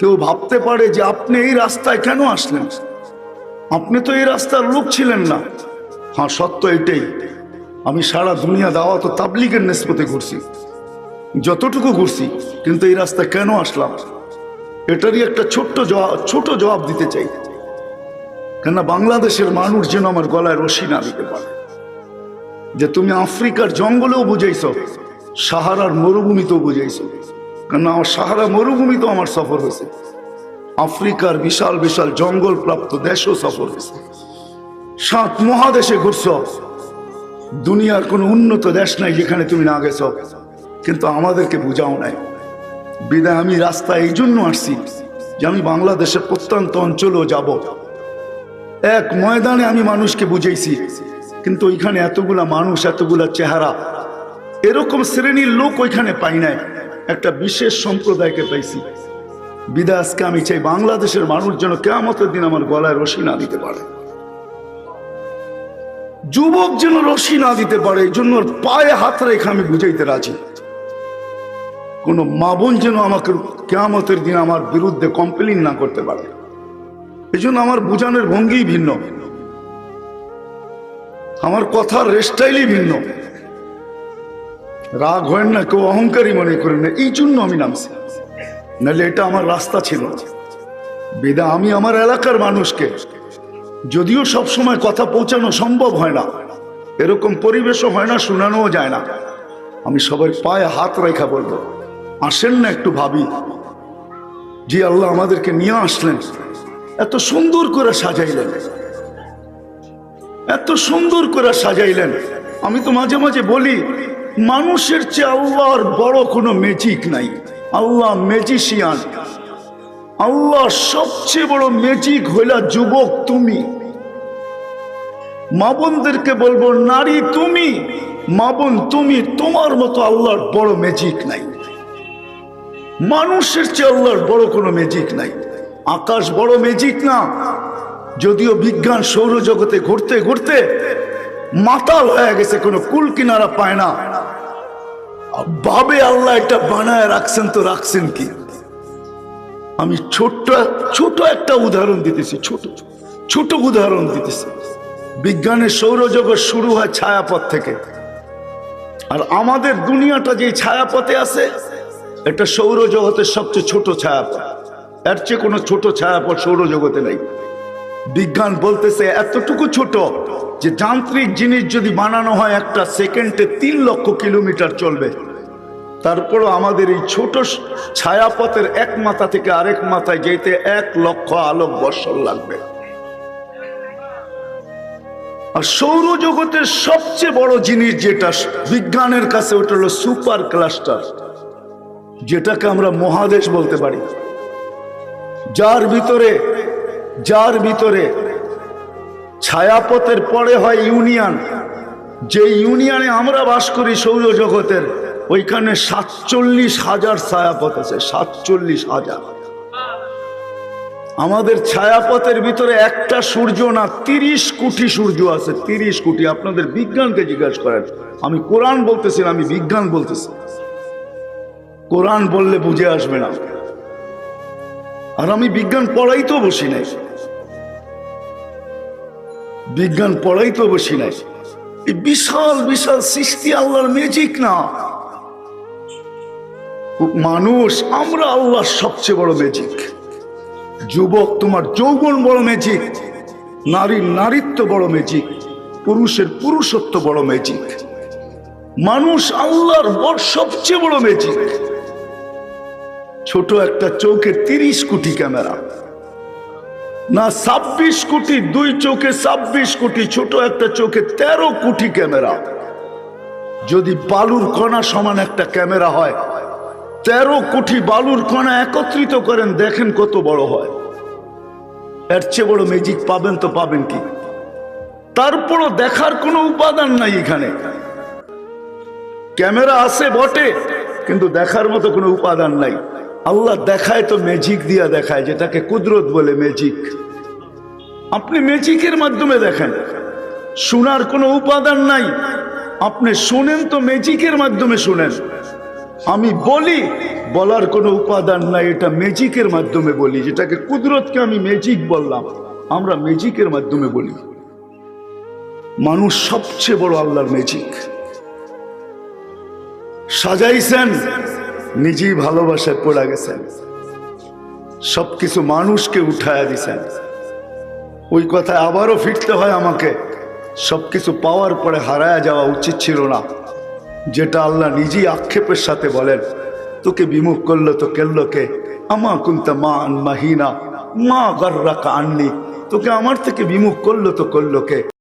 কেউ ভাবতে পারে যে আপনি এই রাস্তায় কেন আসলেন, আপনি তো এই রাস্তার লোক ছিলেন না। হ্যাঁ, সত্য এটাই। আমি সারা দুনিয়া দাওয়াত ও তাবলীগের নিসবতে ঘুরছি, যতটুকু ঘুরছি, কিন্তু এই রাস্তায় কেন আসলাম এটারই একটা ছোট জবাব দিতে চাই। কেন বাংলাদেশের মানুষ যেন আমার গলায় রশি না দিতে পারে যে তুমি আফ্রিকার জঙ্গলেও বুঝাইছ, সাহারার মরুভূমিতেও বুঝাইছ। কেন আমার সাহারা মরুভূমি তো আমার সফর হয়েছে, আফ্রিকার বিশাল বিশাল জঙ্গল প্রাপ্ত দেশও সফর হয়েছে, 7 মহাদেশে ঘুরছ। দুনিয়ার কোনো উন্নত দেশ নাই যেখানে তুমি না গেছ, কিন্তু আমাদেরকে বুঝাও নাই। বিদায় আমি রাস্তায় এই জন্য আসছি যে আমি বাংলাদেশের প্রত্যন্ত অঞ্চলেও যাব। এক ময়দানে আমি মানুষকে বুঝাইছি, কিন্তু ওইখানে এতগুলা মানুষ, এতগুলা চেহারা, এরকম শ্রেণীর লোক ওইখানে পাই নাই, একটা বিশেষ সম্প্রদায়কে পাইছি। বিদায় আজকে আমি চাই বাংলাদেশের মানুষ যেন কিয়ামতের দিন আমার গলায় রশি না দিতে পারে, যুবক যেন রশি না দিতে পারে। এই জন্য পায়ে হাত রেখে আমি বুঝাইতে রাজি। কোন মা বোন যেন আমাকে কিয়ামতের দিন আমার বিরুদ্ধে কমপ্লেইন না করতে পারে। এই জন্য আমার বুঝানোর ভঙ্গি ভিন্ন, আমার কথার রেস্টাইলই ভিন্ন। রাগ হয় না, কেউ অহংকারী মনে করেন না, এই জন্য আমি নামছি, নাহলে এটা আমার রাস্তা ছিল। বিদা আমি আমার এলাকার মানুষকে, যদিও সব সময় কথা পৌঁছানো সম্ভব হয় না, এরকম পরিবেশও হয় না, শোনানোও যায় না, আমি সবাই পায়ে হাত রেখা বলবো, আসেন না একটু ভাবি যে আল্লাহ আমাদেরকে নিয়ে আসলেন, এত সুন্দর করে সাজাইলেন, এত সুন্দর করে সাজাইলেন। আমি তো মাঝে মাঝে বলি, মানুষের চেয়ে আল্লাহর বড় কোনো ম্যাজিক নাই। আল্লাহ ম্যাজিশিয়ান, আল্লাহ সবচেয়ে বড় ম্যাজিক হইলা যুবক তুমি। মা বোনদেরকে বলবো, নারী তুমি, মা বোন তুমি, তোমার মতো আল্লাহর বড় ম্যাজিক নাই। মানুষের চেয়ে আল্লাহর বড় কোনো ম্যাজিক নাই। আকাশ বড় ম্যাজিক না, যদিও বিজ্ঞান সৌরজগতে ঘুরতে ঘুরতে মাতাল হয়ে গেছে, কোনো কুল কিনারা পায় না, ভাবে আল্লাহ এটা বানায় রাখছেন, তো রাখছেন কি। আমি ছোট একটা উদাহরণ দিতেছি, ছোট উদাহরণ দিতেছি। বিজ্ঞানের সৌরজগৎ শুরু হয় ছায়াপথ থেকে, আর আমাদের দুনিয়াটা যে ছায়াপথে আছে, এটা সৌরজগতের সবচেয়ে ছোট ছায়াপথ। এর চেয়ে কোনো ছোট ছায়াপথ সৌরজগতে নেই। বিজ্ঞান বলতেছে এতটুকু ছোট যে যান্ত্রিক জিনিস যদি বানানো হয় একটা সেকেন্ডে 3 লক্ষ কিলোমিটার চলবে, তারপরও আমাদের এই ছোট ছায়াপথের এক মাথা থেকে আরেক মাথায় যেতে 1 লক্ষ আলোক বৎসর লাগবে। আর সৌরজগতের সবচেয়ে বড় জিনিস যেটা বিজ্ঞানের কাছে, ওটা হলো সুপার ক্লাস্টার, যেটাকে আমরা মহাদেশ বলতে পারি, যার ভিতরে ছায়াপথের পরে হয় ইউনিয়ন। যে ইউনিয়নে আমরা বাস করি সৌরজগতের, ওইখানে 47,000 ছায়াপথ আছে, 47,000। আমাদের ছায়াপথের ভিতরে একটা সূর্য না, 30 কোটি সূর্য আছে, 30 কোটি। আপনাদের বিজ্ঞানকে জিজ্ঞাসা করেন, আমি কোরআন বলতেছি না, আমি বিজ্ঞান বলতেছি। কোরআন বললে বুঝে আসবে না, আর আমি বিজ্ঞান পড়াইতেও বসি নাই, বিজ্ঞান পড়াইতেও বসি নাই। এই বিশাল বিশাল সৃষ্টি আল্লাহর ম্যাজিক না। মানুষ আমরা আল্লাহর সবচেয়ে বড় ম্যাজিক। যুবক তোমার যৌবন বড় ম্যাজিক, নারীর নারীত্ব বড় ম্যাজিক, পুরুষের পুরুষত্ব বড় ম্যাজিক। মানুষ আল্লাহর সবচেয়ে বড় ম্যাজিক। ছোট একটা চোখে 30 কোটি ক্যামেরা, না 26 কোটি, 2 চোখে 26 কোটি, ছোট একটা চোখে 13 কোটি ক্যামেরা। যদি বালুর কণা সমান একটা ক্যামেরা হয়, 13 কোটি বালুর কণা একত্রিত করেন, দেখেন কত বড় হয়। এর চেয়ে বড় ম্যাজিক পাবেন তো পাবেন কি? তারপরও দেখার কোনো উপাদান নাই এখানে। ক্যামেরা আছে বটে, কিন্তু দেখার মতো কোনো উপাদান নাই। আল্লাহ দেখায় তো ম্যাজিক দিয়া দেখায়, যেটাকে কুদরত বলে, ম্যাজিক। আপনি ম্যাজিকের মাধ্যমে দেখেন, শোনার কোনো উপাদান নাই, আপনি শোনেন তো ম্যাজিকের মাধ্যমে শোনেন। আমি বলি বলার কোনো উপাদান নাই, এটা ম্যাজিকের মাধ্যমে বলি, যেটাকে কুদরতকে আমি ম্যাজিক বললাম, আমরা ম্যাজিকের মাধ্যমে বলি। মানুষ সবচেয়ে বড় আল্লাহর ম্যাজিক। সাজাইছেন, নিজেই ভালোবাসায় পড়া গেছেন, সবকিছু মানুষকে উঠায়া দিছেন। ওই কথায় আবারও ফিরতে হয় আমাকে, সবকিছু পাওয়ার পরে হারায়া যাওয়া উচিত ছিল না, যেটা আল্লাহ নিজেই আক্ষেপের সাথে বলেন, তোকে বিমুখ করলো তো কেল্লো কে, আমা কুনতা মা আন মাহিনা মা গাররাকা আননি, তোকে আমার থেকে বিমুখ করলো তো করলো কে।